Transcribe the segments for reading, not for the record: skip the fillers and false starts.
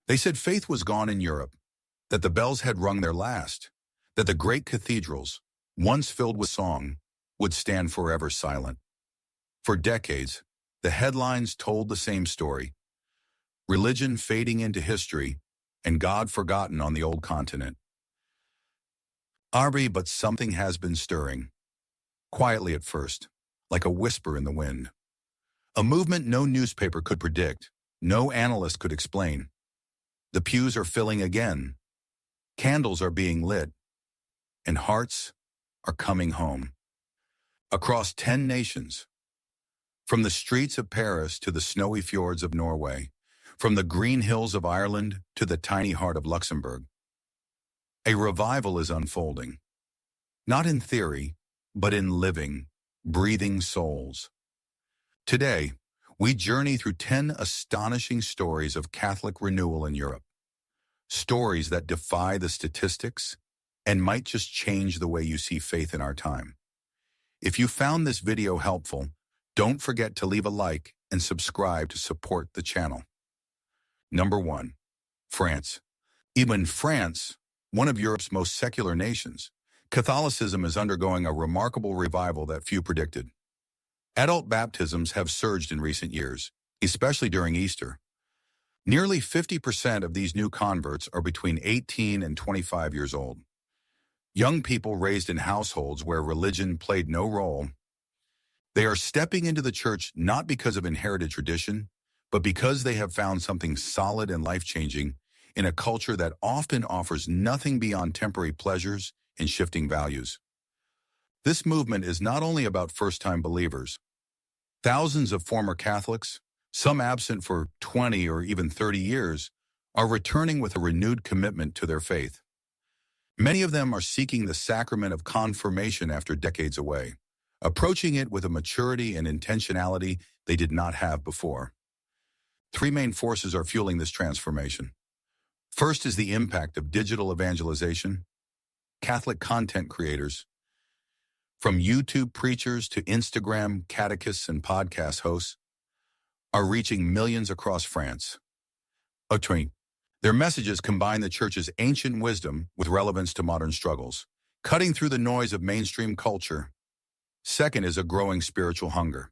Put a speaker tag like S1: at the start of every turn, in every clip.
S1: They said faith was gone in Europe, that the bells had rung their last, that the great cathedrals, once filled with song, would stand forever silent. For decades, the headlines told the same story: religion fading into history and God forgotten on the old continent. But something has been stirring, quietly at first, like a whisper in the wind. A movement no newspaper could predict, no analyst could explain. The pews are filling again, candles are being lit, and hearts are coming home. Across 10 nations, from the streets of Paris to the snowy fjords of Norway, from the green hills of Ireland to the tiny heart of Luxembourg, a revival is unfolding, not in theory, but in living, breathing souls. Today, we journey through 10 astonishing stories of Catholic renewal in Europe. Stories that defy the statistics and might just change the way you see faith in our time. If you found this video helpful, don't forget to leave a like and subscribe to support the channel. Number 1. France. Even France, one of Europe's most secular nations, Catholicism is undergoing a remarkable revival that few predicted. Adult baptisms have surged in recent years, especially during Easter. Nearly 50% of these new converts are between 18 and 25 years old. Young people raised in households where religion played no role. They are stepping into the church not because of inherited tradition, but because they have found something solid and life-changing in a culture that often offers nothing beyond temporary pleasures and shifting values. This movement is not only about first-time believers. Thousands of former Catholics, some absent for 20 or even 30 years, are returning with a renewed commitment to their faith. Many of them are seeking the sacrament of confirmation after decades away, approaching it with a maturity and intentionality they did not have before. Three main forces are fueling this transformation. First is the impact of digital evangelization. Catholic content creators, from YouTube preachers to Instagram catechists and podcast hosts, are reaching millions across France. Their messages combine the Church's ancient wisdom with relevance to modern struggles, cutting through the noise of mainstream culture. Second is a growing spiritual hunger.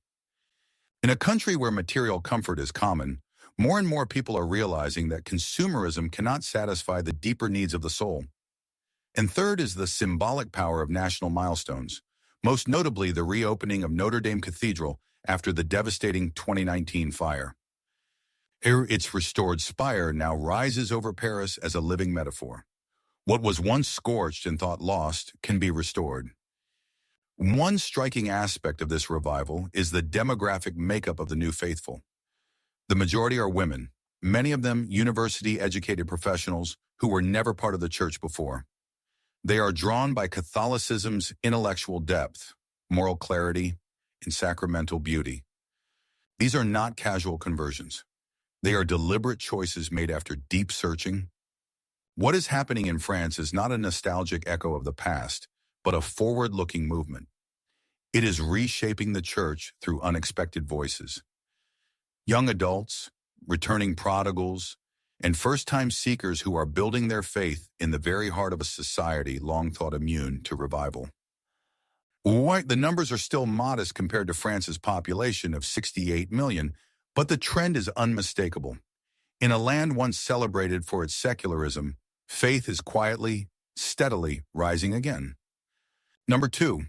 S1: In a country where material comfort is common, more and more people are realizing that consumerism cannot satisfy the deeper needs of the soul. And third is the symbolic power of national milestones, most notably the reopening of Notre Dame Cathedral after the devastating 2019 fire. Its restored spire now rises over Paris as a living metaphor. What was once scorched and thought lost can be restored. One striking aspect of this revival is the demographic makeup of the new faithful. The majority are women, many of them university-educated professionals who were never part of the church before. They are drawn by Catholicism's intellectual depth, moral clarity, and sacramental beauty. These are not casual conversions. They are deliberate choices made after deep searching. What is happening in France is not a nostalgic echo of the past, but a forward-looking movement. It is reshaping the church through unexpected voices. Young adults, returning prodigals, and first-time seekers who are building their faith in the very heart of a society long thought immune to revival. The numbers are still modest compared to France's population of 68 million, but the trend is unmistakable. In a land once celebrated for its secularism, faith is quietly, steadily rising again. Number 2,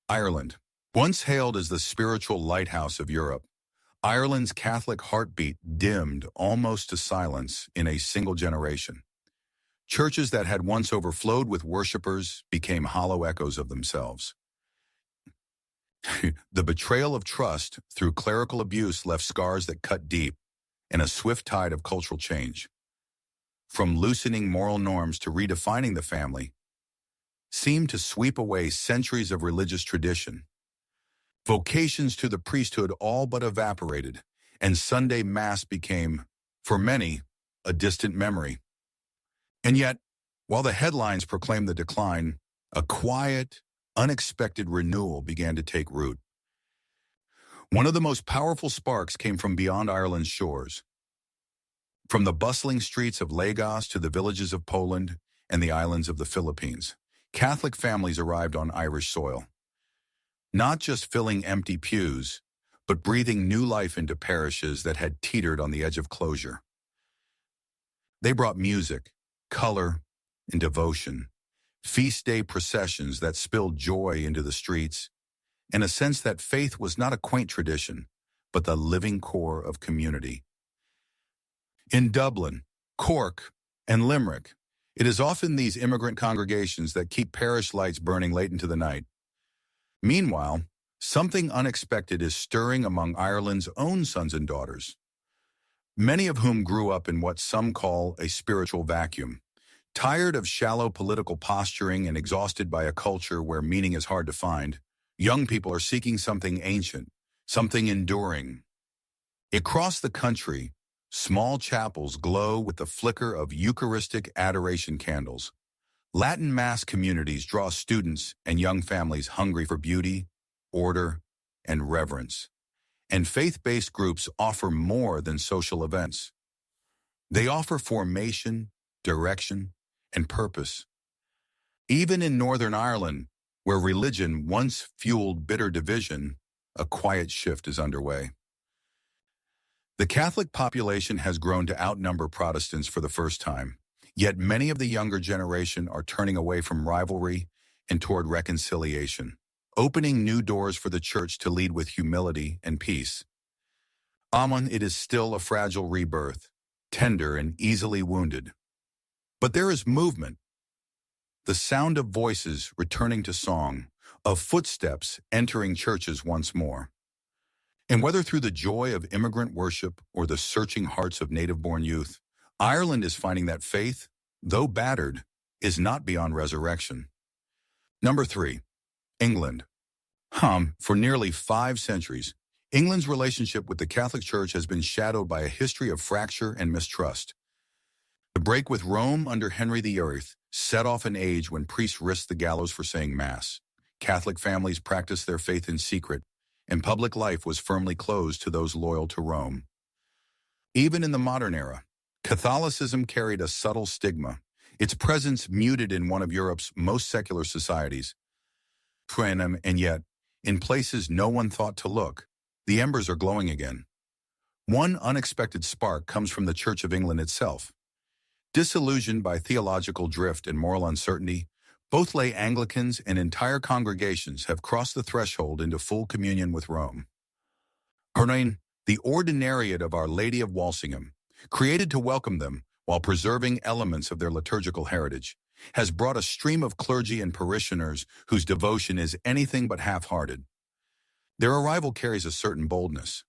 S1: Ireland. Once hailed as the spiritual lighthouse of Europe, Ireland's Catholic heartbeat dimmed almost to silence in a single generation. Churches that had once overflowed with worshipers became hollow echoes of themselves. The betrayal of trust through clerical abuse left scars that cut deep, and a swift tide of cultural change, from loosening moral norms to redefining the family, seemed to sweep away centuries of religious tradition. Vocations to the priesthood all but evaporated, and Sunday Mass became, for many, a distant memory. And yet, while the headlines proclaimed the decline, a quiet, unexpected renewal began to take root. One of the most powerful sparks came from beyond Ireland's shores. From the bustling streets of Lagos to the villages of Poland and the islands of the Philippines, Catholic families arrived on Irish soil, not just filling empty pews, but breathing new life into parishes that had teetered on the edge of closure. They brought music, color, and devotion, feast day processions that spilled joy into the streets, and a sense that faith was not a quaint tradition, but the living core of community. In Dublin, Cork, and Limerick, it is often these immigrant congregations that keep parish lights burning late into the night. Meanwhile, something unexpected is stirring among Ireland's own sons and daughters, many of whom grew up in what some call a spiritual vacuum. Tired of shallow political posturing and exhausted by a culture where meaning is hard to find, young people are seeking something ancient, something enduring. Across the country, small chapels glow with the flicker of Eucharistic adoration candles. Latin Mass communities draw students and young families hungry for beauty, order, and reverence. And faith-based groups offer more than social events. They offer formation, direction, and purpose. Even in Northern Ireland, where religion once fueled bitter division, a quiet shift is underway. The Catholic population has grown to outnumber Protestants for the first time, yet many of the younger generation are turning away from rivalry and toward reconciliation, opening new doors for the Church to lead with humility and peace. It is still a fragile rebirth, tender and easily wounded. But there is movement, the sound of voices returning to song, of footsteps entering churches once more. And whether through the joy of immigrant worship or the searching hearts of native-born youth, Ireland is finding that faith, though battered, is not beyond resurrection. Number 3, England. For nearly 5 centuries, England's relationship with the Catholic Church has been shadowed by a history of fracture and mistrust. The break with Rome under Henry VIII set off an age when priests risked the gallows for saying Mass. Catholic families practiced their faith in secret, and public life was firmly closed to those loyal to Rome. Even in the modern era, Catholicism carried a subtle stigma, its presence muted in one of Europe's most secular societies. And yet, in places no one thought to look, the embers are glowing again. One unexpected spark comes from the Church of England itself. Disillusioned by theological drift and moral uncertainty, both lay Anglicans and entire congregations have crossed the threshold into full communion with Rome. The Ordinariate of Our Lady of Walsingham, created to welcome them while preserving elements of their liturgical heritage, has brought a stream of clergy and parishioners whose devotion is anything but half-hearted. Their arrival carries a certain boldness,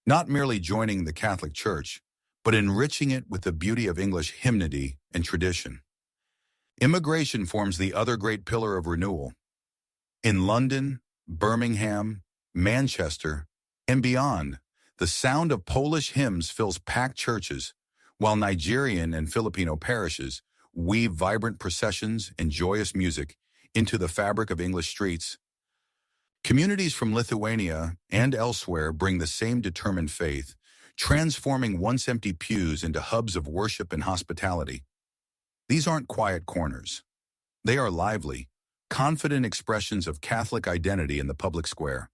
S1: not merely joining the Catholic Church, but enriching it with the beauty of English hymnody and tradition. Immigration forms the other great pillar of renewal. In London, Birmingham, Manchester, and beyond, the sound of Polish hymns fills packed churches, while Nigerian and Filipino parishes weave vibrant processions and joyous music into the fabric of English streets. Communities from Lithuania and elsewhere bring the same determined faith, transforming once empty pews into hubs of worship and hospitality. These aren't quiet corners. They are lively, confident expressions of Catholic identity in the public square.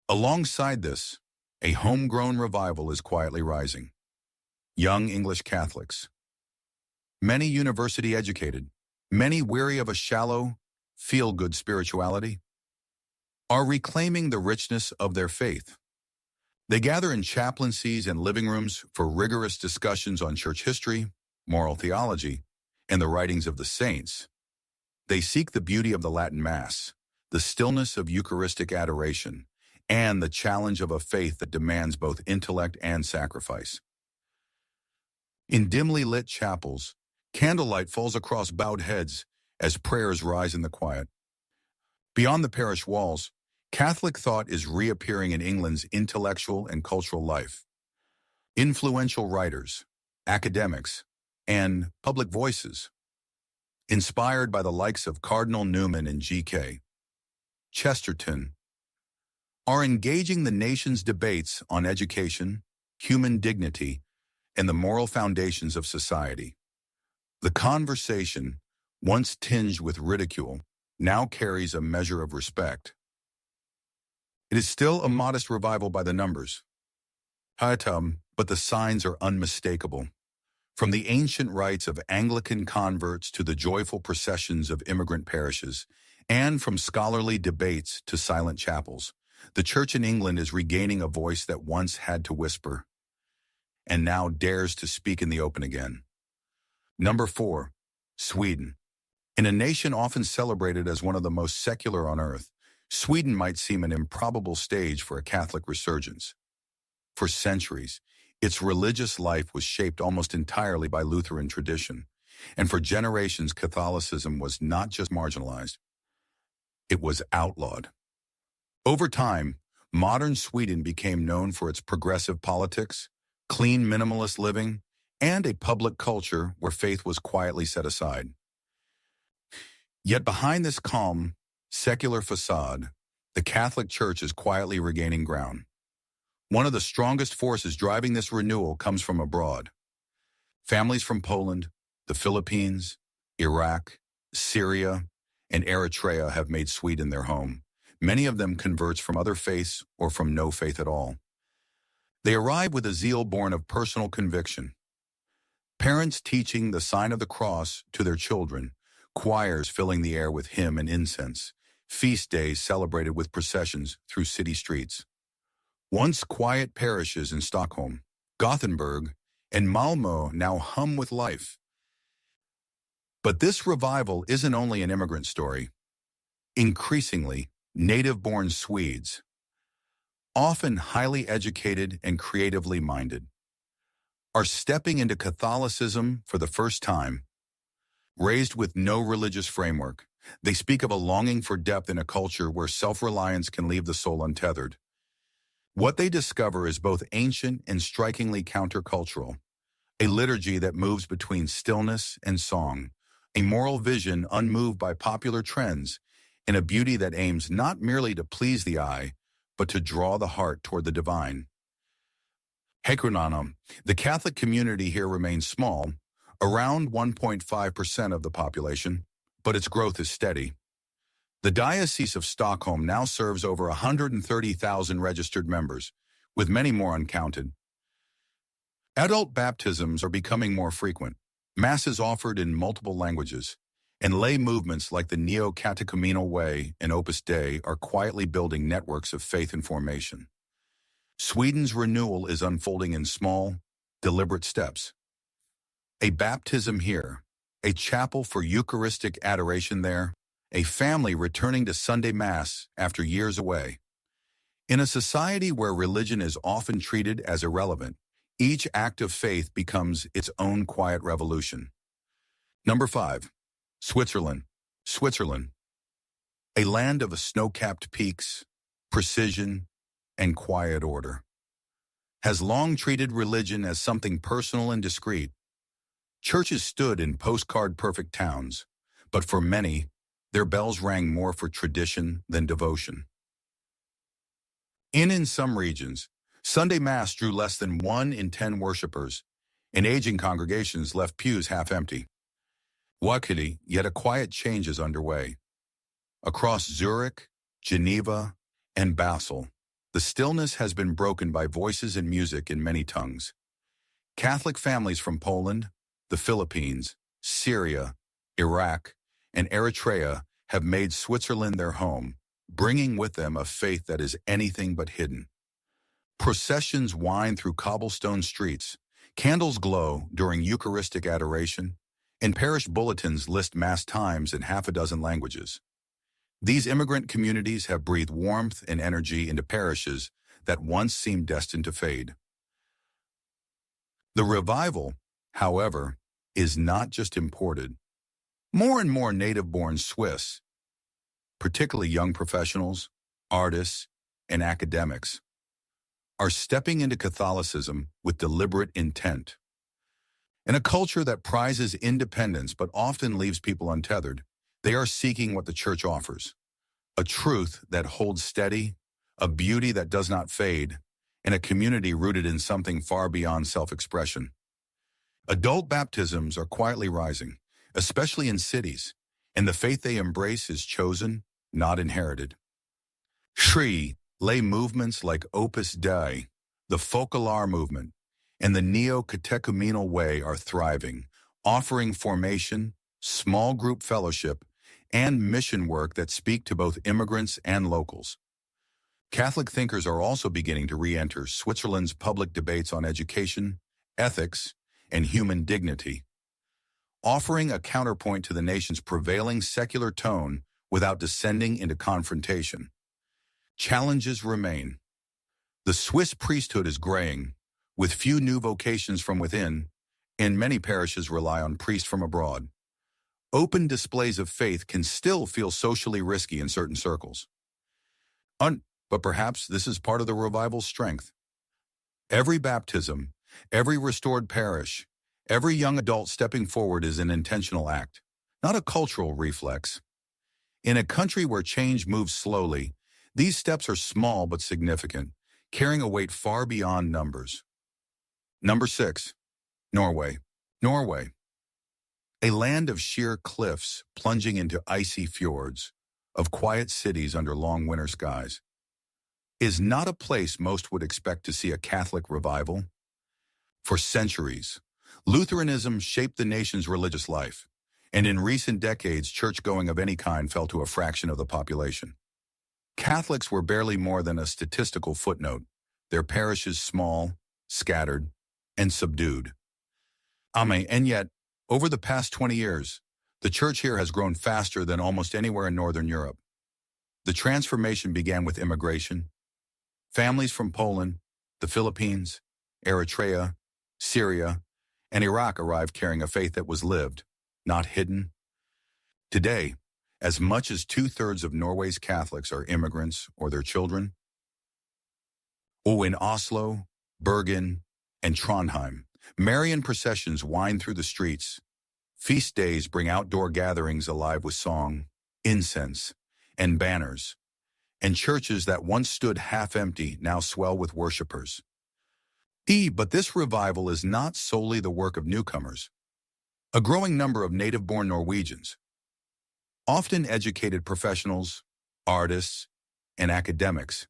S1: Alongside this, a homegrown revival is quietly rising. Young English Catholics, many university-educated, many weary of a shallow, feel-good spirituality, are reclaiming the richness of their faith. They gather in chaplaincies and living rooms for rigorous discussions on church history, moral theology, and the writings of the saints. They seek the beauty of the Latin Mass, the stillness of Eucharistic adoration, and the challenge of a faith that demands both intellect and sacrifice. In dimly lit chapels, candlelight falls across bowed heads as prayers rise in the quiet. Beyond the parish walls, Catholic thought is reappearing in England's intellectual and cultural life. Influential writers, academics, and public voices, inspired by the likes of Cardinal Newman and G.K. Chesterton, are engaging the nation's debates on education, human dignity, and the moral foundations of society. The conversation, once tinged with ridicule, now carries a measure of respect. It is still a modest revival by the numbers, but the signs are unmistakable. From the ancient rites of Anglican converts to the joyful processions of immigrant parishes, and from scholarly debates to silent chapels, the Church in England is regaining a voice that once had to whisper, and now dares to speak in the open again. Number 4. Sweden. In a nation often celebrated as one of the most secular on earth, Sweden might seem an improbable stage for a Catholic resurgence. For centuries, its religious life was shaped almost entirely by Lutheran tradition, and for generations Catholicism was not just marginalized, it was outlawed. Over time, modern Sweden became known for its progressive politics, clean minimalist living, and a public culture where faith was quietly set aside. Yet behind this calm, secular facade, the Catholic Church is quietly regaining ground. One of the strongest forces driving this renewal comes from abroad. Families from Poland, the Philippines, Iraq, Syria, and Eritrea have made Sweden their home. Many of them converts from other faiths or from no faith at all. They arrive with a zeal born of personal conviction. Parents teaching the sign of the cross to their children, choirs filling the air with hymn and incense, feast days celebrated with processions through city streets. Once quiet parishes in Stockholm, Gothenburg, and Malmö now hum with life. But this revival isn't only an immigrant story. Increasingly, native-born Swedes, often highly educated and creatively minded, are stepping into Catholicism for the first time. Raised with no religious framework, they speak of a longing for depth in a culture where self-reliance can leave the soul untethered. What they discover is both ancient and strikingly countercultural, a liturgy that moves between stillness and song, a moral vision unmoved by popular trends, and a beauty that aims not merely to please the eye, but to draw the heart toward the divine. Hekunanum, the Catholic community here remains small, around 1.5% of the population, but its growth is steady. The Diocese of Stockholm now serves over 130,000 registered members, with many more uncounted. Adult baptisms are becoming more frequent, masses offered in multiple languages, and lay movements like the Neo-Catechumenal Way and Opus Dei are quietly building networks of faith and formation. Sweden's renewal is unfolding in small, deliberate steps. A baptism here, a chapel for Eucharistic adoration there, a family returning to Sunday Mass after years away. In a society where religion is often treated as irrelevant, each act of faith becomes its own quiet revolution. Number 5. Switzerland. Switzerland, a land of snow-capped peaks, precision, and quiet order, has long treated religion as something personal and discreet. Churches stood in postcard-perfect towns, but for many, their bells rang more for tradition than devotion. In some regions, Sunday Mass drew less than 1 in 10 worshipers, and aging congregations left pews half empty. Luckily, yet a quiet change is underway. Across Zurich, Geneva, and Basel, the stillness has been broken by voices and music in many tongues. Catholic families from Poland, the Philippines, Syria, Iraq, and Eritrea have made Switzerland their home, bringing with them a faith that is anything but hidden. Processions wind through cobblestone streets, candles glow during Eucharistic adoration, and parish bulletins list Mass times in half a dozen languages. These immigrant communities have breathed warmth and energy into parishes that once seemed destined to fade. The revival, however, is not just imported. More and more native-born Swiss, particularly young professionals, artists, and academics, are stepping into Catholicism with deliberate intent. In a culture that prizes independence but often leaves people untethered, they are seeking what the Church offers: a truth that holds steady, a beauty that does not fade, and a community rooted in something far beyond self-expression. Adult baptisms are quietly rising, especially in cities, and the faith they embrace is chosen, not inherited. Shri lay movements like Opus Dei, the Focolare movement, and the neo-catechumenal way are thriving, offering formation, small group fellowship, and mission work that speak to both immigrants and locals. Catholic thinkers are also beginning to re-enter Switzerland's public debates on education, ethics, and human dignity, offering a counterpoint to the nation's prevailing secular tone without descending into confrontation. Challenges remain. The Swiss priesthood is graying, with few new vocations from within, and many parishes rely on priests from abroad. Open displays of faith can still feel socially risky in certain circles. But perhaps this is part of the revival's strength. Every baptism, every restored parish, every young adult stepping forward is an intentional act, not a cultural reflex. In a country where change moves slowly, these steps are small but significant, carrying a weight far beyond numbers. Number 6. Norway. Norway. A land of sheer cliffs plunging into icy fjords, of quiet cities under long winter skies, is not a place most would expect to see a Catholic revival. For centuries, Lutheranism shaped the nation's religious life, and in recent decades, church-going of any kind fell to a fraction of the population. Catholics were barely more than a statistical footnote, their parishes small, scattered, and subdued. And yet, over the past 20 years, the church here has grown faster than almost anywhere in Northern Europe. The transformation began with immigration. Families from Poland, the Philippines, Eritrea, Syria, and Iraq arrived carrying a faith that was lived, not hidden. Today, as much as 2/3 of Norway's Catholics are immigrants or their children. In Oslo, Bergen, and Trondheim, Marian processions wind through the streets. Feast days bring outdoor gatherings alive with song, incense, and banners. And churches that once stood half-empty now swell with worshipers. But this revival is not solely the work of newcomers. A growing number of native-born Norwegians, often educated professionals, artists, and academics,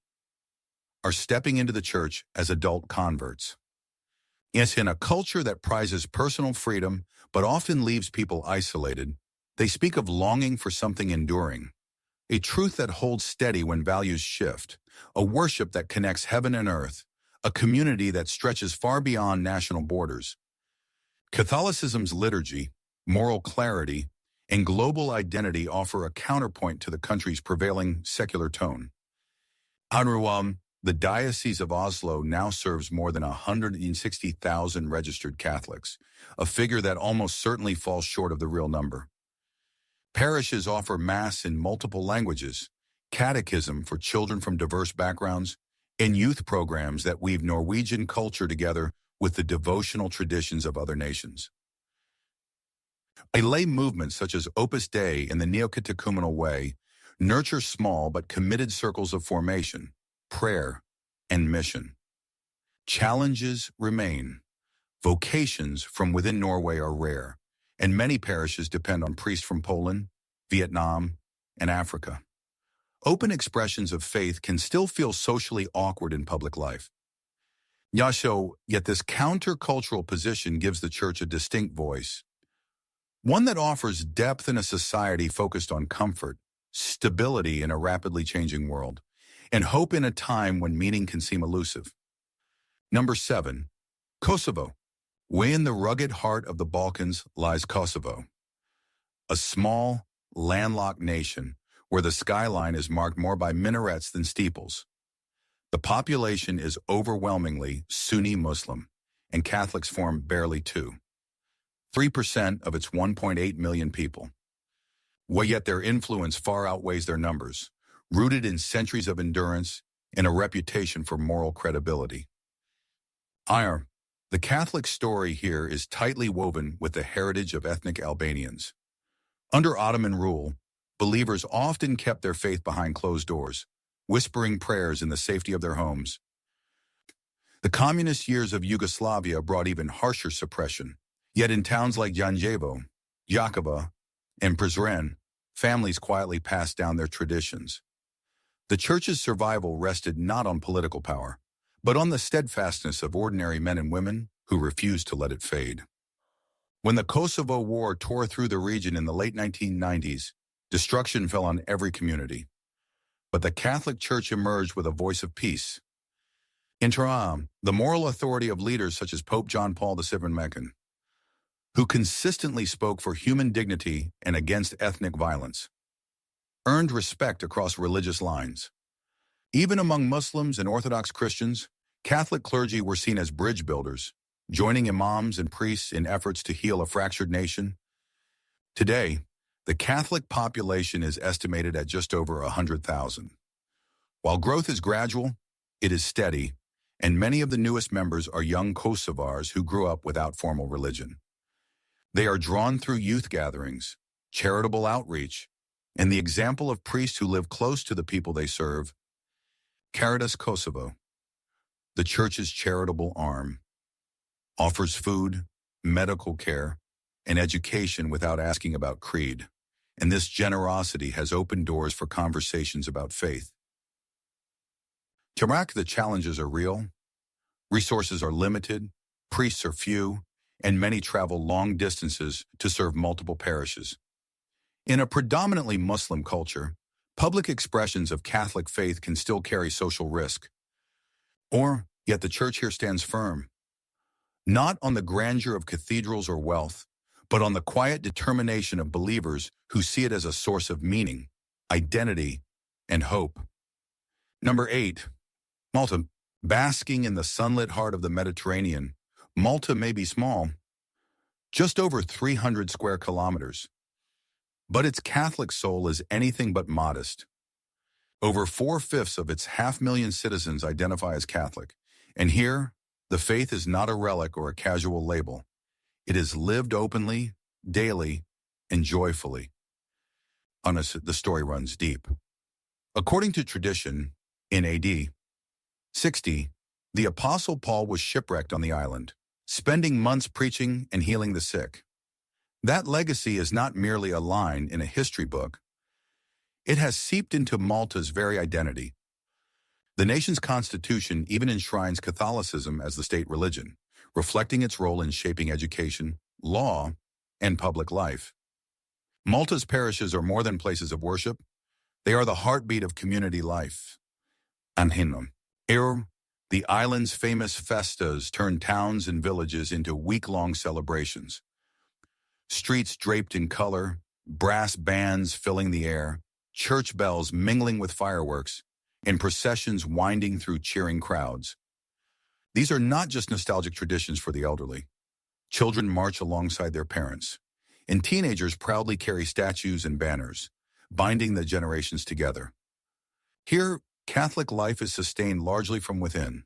S1: are stepping into the church as adult converts. Yes, in a culture that prizes personal freedom but often leaves people isolated, they speak of longing for something enduring, a truth that holds steady when values shift, a worship that connects heaven and earth, a community that stretches far beyond national borders. Catholicism's liturgy, moral clarity, and global identity offer a counterpoint to the country's prevailing secular tone. The Diocese of Oslo now serves more than 160,000 registered Catholics, a figure that almost certainly falls short of the real number. Parishes offer Mass in multiple languages, catechism for children from diverse backgrounds, and youth programs that weave Norwegian culture together with the devotional traditions of other nations. A lay movement such as Opus Dei and the Neo-Catechumenal Way nurture small but committed circles of formation, prayer, and mission. Challenges remain. Vocations from within Norway are rare, and many parishes depend on priests from Poland, Vietnam, and Africa. Open expressions of faith can still feel socially awkward in public life. Yet this counter-cultural position gives the church a distinct voice, one that offers depth in a society focused on comfort, stability in a rapidly changing world, and hope in a time when meaning can seem elusive. Number 7. Kosovo. Way in the rugged heart of the Balkans lies Kosovo, a small, landlocked nation where the skyline is marked more by minarets than steeples. The population is overwhelmingly Sunni Muslim, and Catholics form barely 3% of its 1.8 million people. Yet their influence far outweighs their numbers, rooted in centuries of endurance and a reputation for moral credibility. The Catholic story here is tightly woven with the heritage of ethnic Albanians. Under Ottoman rule, believers often kept their faith behind closed doors, whispering prayers in the safety of their homes. The communist years of Yugoslavia brought even harsher suppression, Yet in towns like Janjevo, Jakova, and Prizren, families quietly passed down their traditions. The church's survival rested not on political power, but on the steadfastness of ordinary men and women who refused to let it fade. When the Kosovo War tore through the region in the late 1990s, destruction fell on every community. But the Catholic Church emerged with a voice of peace. Inter alia, the moral authority of leaders such as Pope John Paul II, who consistently spoke for human dignity and against ethnic violence, earned respect across religious lines. Even among Muslims and Orthodox Christians, Catholic clergy were seen as bridge builders, joining imams and priests in efforts to heal a fractured nation. Today, the Catholic population is estimated at just over 100,000. While growth is gradual, it is steady, and many of the newest members are young Kosovars who grew up without formal religion. They are drawn through youth gatherings, charitable outreach, and the example of priests who live close to the people they serve. Caritas Kosovo, the Church's charitable arm, offers food, medical care, and education without asking about creed, and this generosity has opened doors for conversations about faith. To Iraq, the challenges are real. Resources are limited, priests are few, and many travel long distances to serve multiple parishes. In a predominantly Muslim culture, public expressions of Catholic faith can still carry social risk. Yet the Church here stands firm, not on the grandeur of cathedrals or wealth, but on the quiet determination of believers who see it as a source of meaning, identity, and hope. Number 8, Malta. Basking in the sunlit heart of the Mediterranean, Malta may be small, just over 300 square kilometers, but its Catholic soul is anything but modest. Over 4/5 of its 500,000 citizens identify as Catholic, and here, the faith is not a relic or a casual label. It is lived openly, daily, and joyfully. The story runs deep. According to tradition, in AD 60, the Apostle Paul was shipwrecked on the island, spending months preaching and healing the sick. That legacy is not merely a line in a history book. It has seeped into Malta's very identity. The nation's constitution even enshrines Catholicism as the state religion, reflecting its role in shaping education, law, and public life. Malta's parishes are more than places of worship. They are the heartbeat of community life. The island's famous festas turn towns and villages into week-long celebrations. Streets draped in color, brass bands filling the air, church bells mingling with fireworks, and processions winding through cheering crowds. These are not just nostalgic traditions for the elderly. Children march alongside their parents, and teenagers proudly carry statues and banners, binding the generations together. Here, Catholic life is sustained largely from within.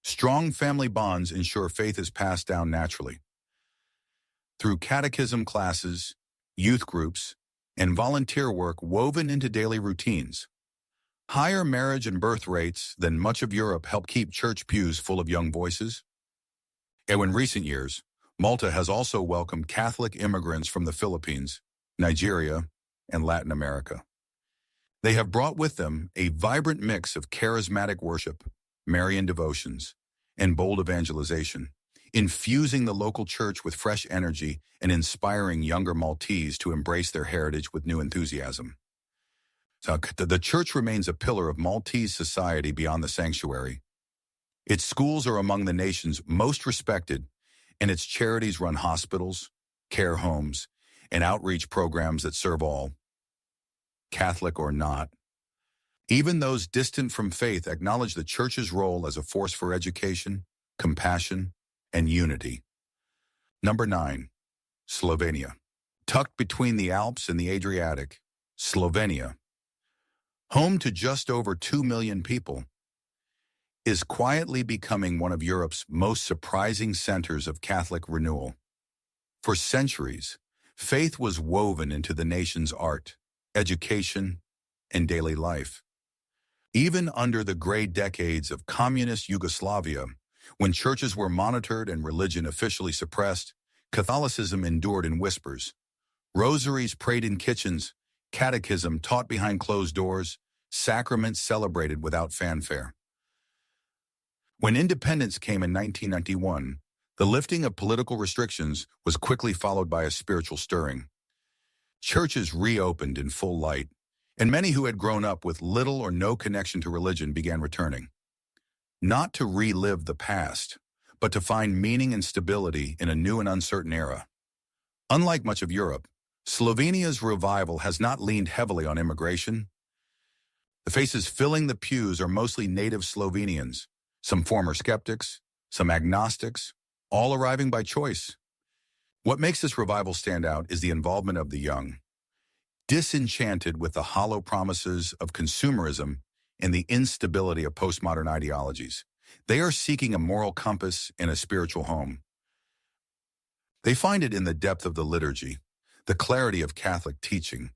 S1: Strong family bonds ensure faith is passed down naturally. Through catechism classes, youth groups, and volunteer work woven into daily routines. Higher marriage and birth rates than much of Europe help keep church pews full of young voices. And in recent years, Malta has also welcomed Catholic immigrants from the Philippines, Nigeria, and Latin America. They have brought with them a vibrant mix of charismatic worship, Marian devotions, and bold evangelization, infusing the local church with fresh energy and inspiring younger Maltese to embrace their heritage with new enthusiasm. So the church remains a pillar of Maltese society beyond the sanctuary. Its schools are among the nation's most respected, and its charities run hospitals, care homes, and outreach programs that serve all, Catholic or not. Even those distant from faith acknowledge the church's role as a force for education, compassion, and unity. Number 9, Slovenia. Tucked between the Alps and the Adriatic, Slovenia, home to just over 2 million people, is quietly becoming one of Europe's most surprising centers of Catholic renewal. For centuries, faith was woven into the nation's art, education, and daily life. Even under the gray decades of communist Yugoslavia, when churches were monitored and religion officially suppressed, Catholicism endured in whispers. Rosaries prayed in kitchens, catechism taught behind closed doors, sacraments celebrated without fanfare. When independence came in 1991, the lifting of political restrictions was quickly followed by a spiritual stirring. Churches reopened in full light, and many who had grown up with little or no connection to religion began returning. Not to relive the past, but to find meaning and stability in a new and uncertain era. Unlike much of Europe, Slovenia's revival has not leaned heavily on immigration. The faces filling the pews are mostly native Slovenians, some former skeptics, some agnostics, all arriving by choice. What makes this revival stand out is the involvement of the young, disenchanted with the hollow promises of consumerism and the instability of postmodern ideologies. They are seeking a moral compass and a spiritual home. They find it in the depth of the liturgy, the clarity of Catholic teaching,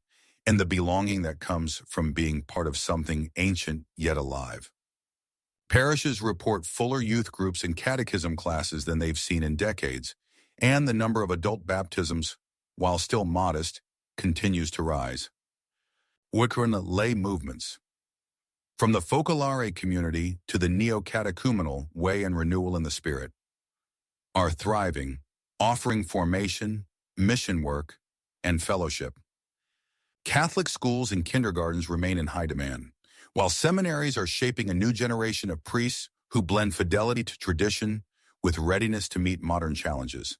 S1: and the belonging that comes from being part of something ancient yet alive. Parishes report fuller youth groups and catechism classes than they've seen in decades, and the number of adult baptisms, while still modest, continues to rise. Reawakening lay movements. From the Focolare community to the neo-catechumenal way and renewal in the spirit, are thriving, offering formation, mission work, and fellowship. Catholic schools and kindergartens remain in high demand, while seminaries are shaping a new generation of priests who blend fidelity to tradition with readiness to meet modern challenges.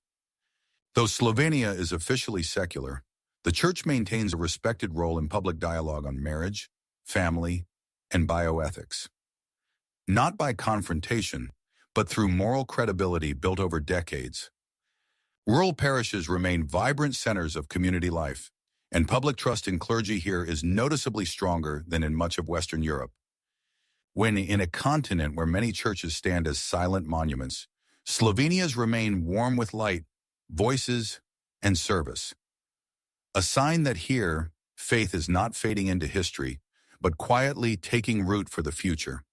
S1: Though Slovenia is officially secular, the Church maintains a respected role in public dialogue on marriage, family, and bioethics. Not by confrontation, but through moral credibility built over decades. Rural parishes remain vibrant centers of community life, and public trust in clergy here is noticeably stronger than in much of Western Europe. When in a continent where many churches stand as silent monuments, Slovenia's remain warm with light, voices, and service. A sign that here, faith is not fading into history, but quietly taking root for the future.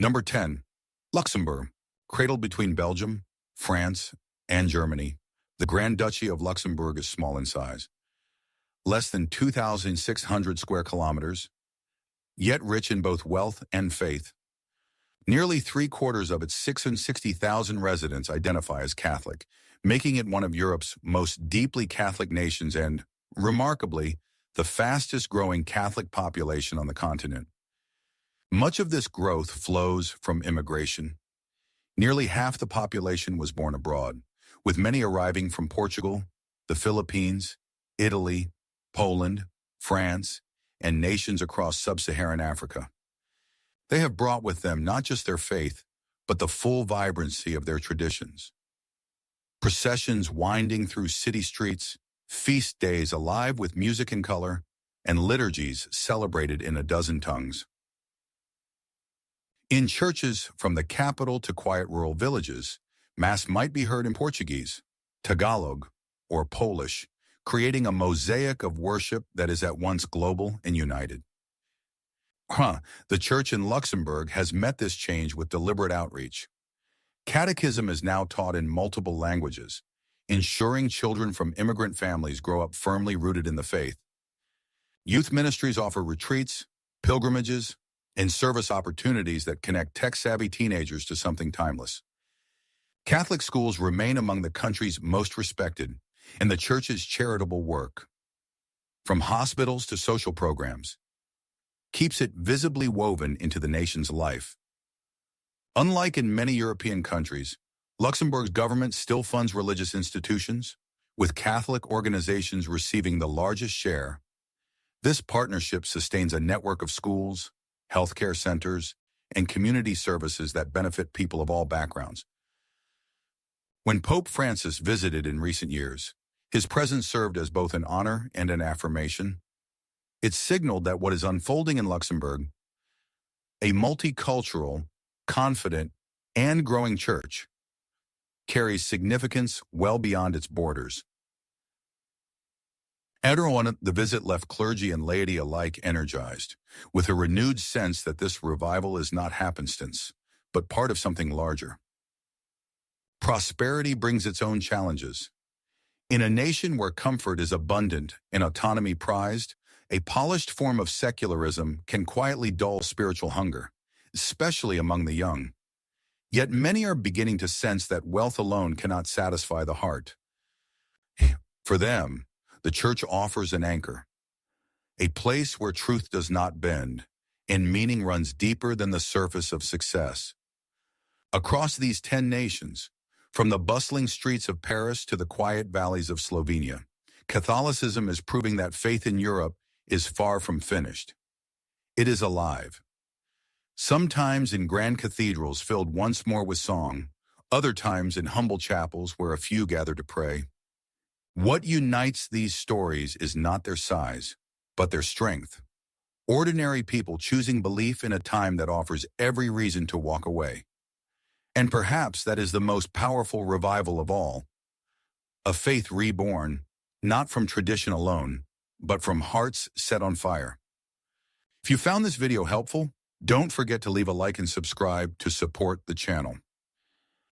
S1: Number 10. Luxembourg. Cradled between Belgium, France, and Germany, the Grand Duchy of Luxembourg is small in size. Less than 2,600 square kilometers, yet rich in both wealth and faith. Nearly 3/4 of its 660,000 residents identify as Catholic, making it one of Europe's most deeply Catholic nations and, remarkably, the fastest-growing Catholic population on the continent. Much of this growth flows from immigration. Nearly half the population was born abroad, with many arriving from Portugal, the Philippines, Italy, Poland, France, and nations across sub-Saharan Africa. They have brought with them not just their faith, but the full vibrancy of their traditions. Processions winding through city streets, feast days alive with music and color, and liturgies celebrated in a dozen tongues. In churches from the capital to quiet rural villages, Mass might be heard in Portuguese, Tagalog, or Polish, creating a mosaic of worship that is at once global and united. The Church in Luxembourg has met this change with deliberate outreach. Catechism is now taught in multiple languages, ensuring children from immigrant families grow up firmly rooted in the faith. Youth ministries offer retreats, pilgrimages, and service opportunities that connect tech-savvy teenagers to something timeless. Catholic schools remain among the country's most respected, and the Church's charitable work, from hospitals to social programs, keeps it visibly woven into the nation's life. Unlike in many European countries, Luxembourg's government still funds religious institutions, with Catholic organizations receiving the largest share. This partnership sustains a network of schools, healthcare centers, and community services that benefit people of all backgrounds. When Pope Francis visited in recent years, his presence served as both an honor and an affirmation. It signaled that what is unfolding in Luxembourg, a multicultural, confident, and growing church, carries significance well beyond its borders. Everyone, the visit left clergy and laity alike energized, with a renewed sense that this revival is not happenstance, but part of something larger. Prosperity brings its own challenges, In a nation where comfort is abundant and autonomy prized, a polished form of secularism can quietly dull spiritual hunger, especially among the young. Yet many are beginning to sense that wealth alone cannot satisfy the heart. For them, the church offers an anchor, a place where truth does not bend, and meaning runs deeper than the surface of success. Across these 10 nations, from the bustling streets of Paris to the quiet valleys of Slovenia, Catholicism is proving that faith in Europe is far from finished. It is alive. Sometimes in grand cathedrals filled once more with song, other times in humble chapels where a few gather to pray. What unites these stories is not their size, but their strength. Ordinary people choosing belief in a time that offers every reason to walk away. And perhaps that is the most powerful revival of all. A faith reborn, not from tradition alone, but from hearts set on fire. If you found this video helpful, don't forget to leave a like and subscribe to support the channel.